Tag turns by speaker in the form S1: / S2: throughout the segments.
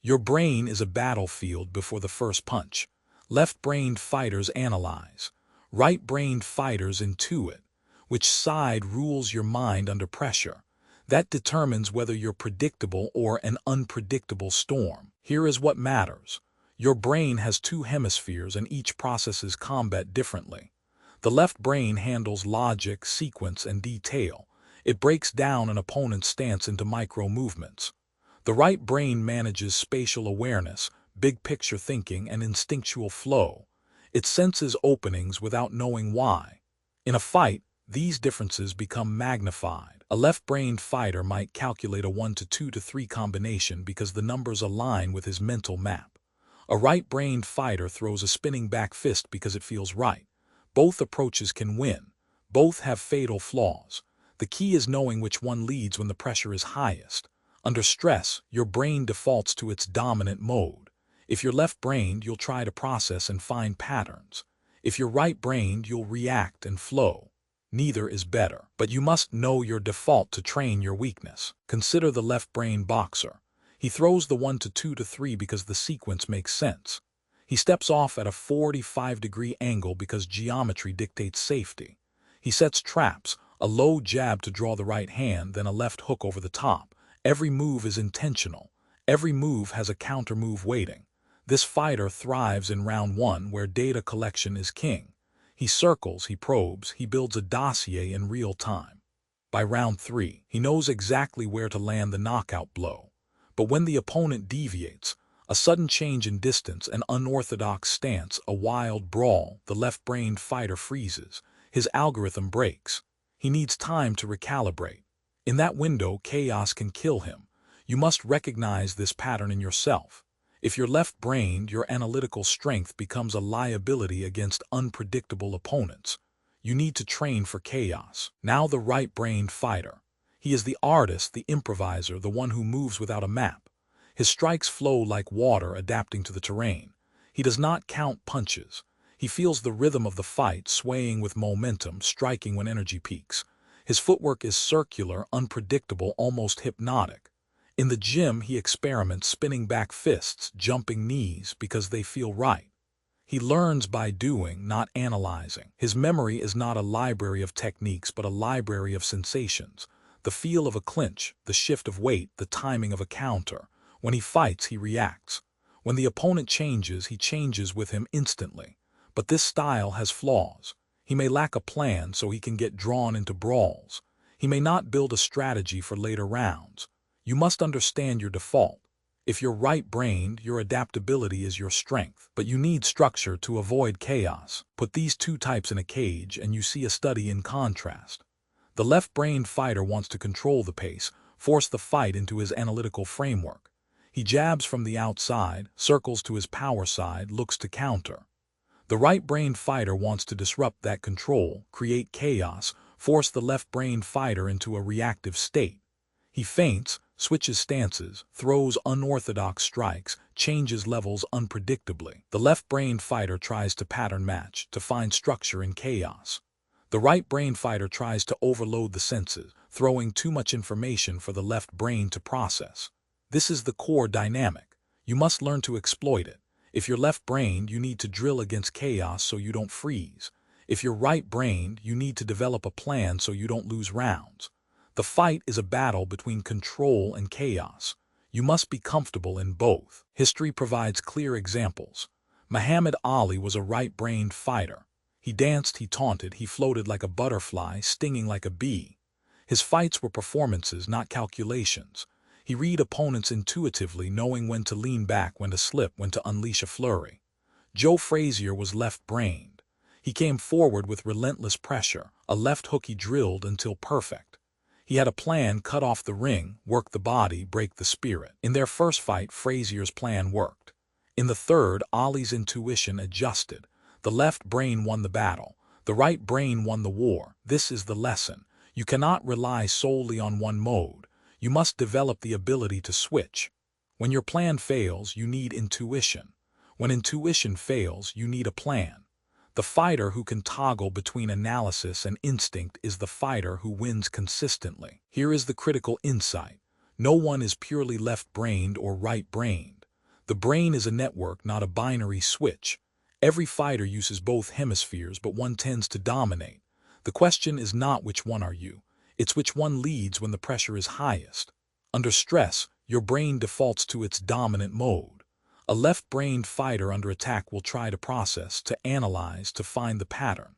S1: Your brain is a battlefield before the first punch. Left-brained fighters analyze. Right-brained fighters intuit. Which side rules your mind under pressure? That determines whether you're predictable or an unpredictable storm. Here is what matters. Your brain has two hemispheres and each processes combat differently. The left brain handles logic, sequence, and detail. It breaks down an opponent's stance into micro-movements. The right brain manages spatial awareness, big-picture thinking, and instinctual flow. It senses openings without knowing why. In a fight, these differences become magnified. A left-brained fighter might calculate a 1 to 2 to 3 combination because the numbers align with his mental map. A right-brained fighter throws a spinning back fist because it feels right. Both approaches can win. Both have fatal flaws. The key is knowing which one leads when the pressure is highest. Under stress, your brain defaults to its dominant mode. If you're left-brained, you'll try to process and find patterns. If you're right-brained, you'll react and flow. Neither is better, but you must know your default to train your weakness. Consider the left-brained boxer. He throws the 1 to 2 to 3 because the sequence makes sense. He steps off at a 45-degree angle because geometry dictates safety. He sets traps, a low jab to draw the right hand, then a left hook over the top. Every move is intentional. Every move has a counter-move waiting. This fighter thrives in round 1 where data collection is king. He circles, he probes, he builds a dossier in real time. By round 3, he knows exactly where to land the knockout blow. But when the opponent deviates, a sudden change in distance, an unorthodox stance, a wild brawl, the left-brained fighter freezes. His algorithm breaks. He needs time to recalibrate. In that window, chaos can kill him. You must recognize this pattern in yourself. If you're left-brained, your analytical strength becomes a liability against unpredictable opponents. You need to train for chaos. Now the right-brained fighter. He is the artist, the improviser, the one who moves without a map. His strikes flow like water, adapting to the terrain. He does not count punches. He feels the rhythm of the fight, swaying with momentum, striking when energy peaks. His footwork is circular, unpredictable, almost hypnotic. In the gym, he experiments, spinning back fists, jumping knees, because they feel right. He learns by doing, not analyzing. His memory is not a library of techniques, but a library of sensations. The feel of a clinch, the shift of weight, the timing of a counter. When he fights, he reacts. When the opponent changes, he changes with him instantly. But this style has flaws. He may lack a plan, so he can get drawn into brawls. He may not build a strategy for later rounds. You must understand your default. If you're right-brained, your adaptability is your strength. But you need structure to avoid chaos. Put these two types in a cage, and you see a study in contrast. The left-brained fighter wants to control the pace, force the fight into his analytical framework. He jabs from the outside, circles to his power side, looks to counter. The right-brained fighter wants to disrupt that control, create chaos, force the left-brained fighter into a reactive state. He feints, switches stances, throws unorthodox strikes, changes levels unpredictably. The left-brained fighter tries to pattern match, to find structure in chaos. The right-brained fighter tries to overload the senses, throwing too much information for the left brain to process. This is the core dynamic. You must learn to exploit it. If you're left-brained, you need to drill against chaos so you don't freeze. If you're right-brained, you need to develop a plan so you don't lose rounds. The fight is a battle between control and chaos. You must be comfortable in both. History provides clear examples. Muhammad Ali was a right-brained fighter. He danced, he taunted, he floated like a butterfly, stinging like a bee. His fights were performances, not calculations. He read opponents intuitively, knowing when to lean back, when to slip, when to unleash a flurry. Joe Frazier was left-brained. He came forward with relentless pressure, a left hook he drilled until perfect. He had a plan: cut off the ring, work the body, break the spirit. In their first fight, Frazier's plan worked. In the third, Ali's intuition adjusted. The left brain won the battle. The right brain won the war. This is the lesson. You cannot rely solely on one mode. You must develop the ability to switch. When your plan fails, you need intuition. When intuition fails, you need a plan. The fighter who can toggle between analysis and instinct is the fighter who wins consistently. Here is the critical insight. No one is purely left-brained or right-brained. The brain is a network, not a binary switch. Every fighter uses both hemispheres, but one tends to dominate. The question is not which one are you, it's which one leads when the pressure is highest. Under stress, your brain defaults to its dominant mode. A left-brained fighter under attack will try to process, to analyze, to find the pattern.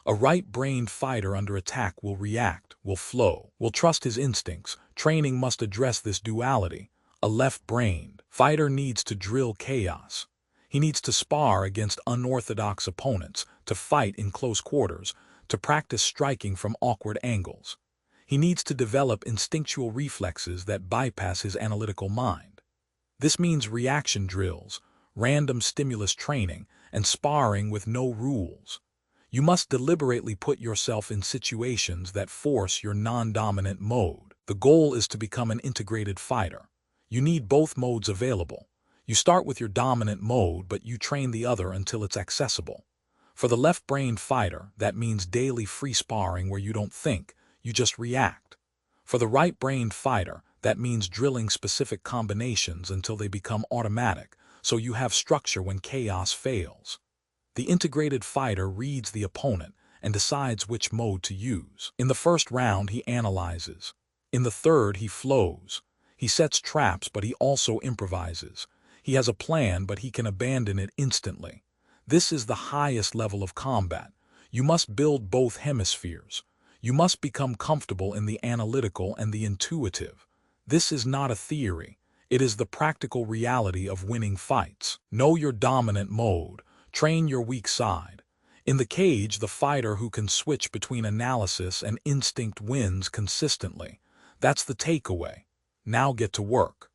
S1: A right-brained fighter under attack will react, will flow, will trust his instincts. Training must address this duality. A left-brained fighter needs to drill chaos. He needs to spar against unorthodox opponents, to fight in close quarters, to practice striking from awkward angles. He needs to develop instinctual reflexes that bypass his analytical mind. This means reaction drills, random stimulus training, and sparring with no rules. You must deliberately put yourself in situations that force your non-dominant mode. The goal is to become an integrated fighter. You need both modes available. You start with your dominant mode, but you train the other until it's accessible. For the left-brained fighter, that means daily free sparring where you don't think, you just react. For the right-brained fighter, that means drilling specific combinations until they become automatic, so you have structure when chaos fails. The integrated fighter reads the opponent and decides which mode to use. In the first round, he analyzes. In the third, he flows. He sets traps, but he also improvises. He has a plan, but he can abandon it instantly. This is the highest level of combat. You must build both hemispheres. You must become comfortable in the analytical and the intuitive. This is not a theory. It is the practical reality of winning fights. Know your dominant mode. Train your weak side. In the cage, the fighter who can switch between analysis and instinct wins consistently. That's the takeaway. Now get to work.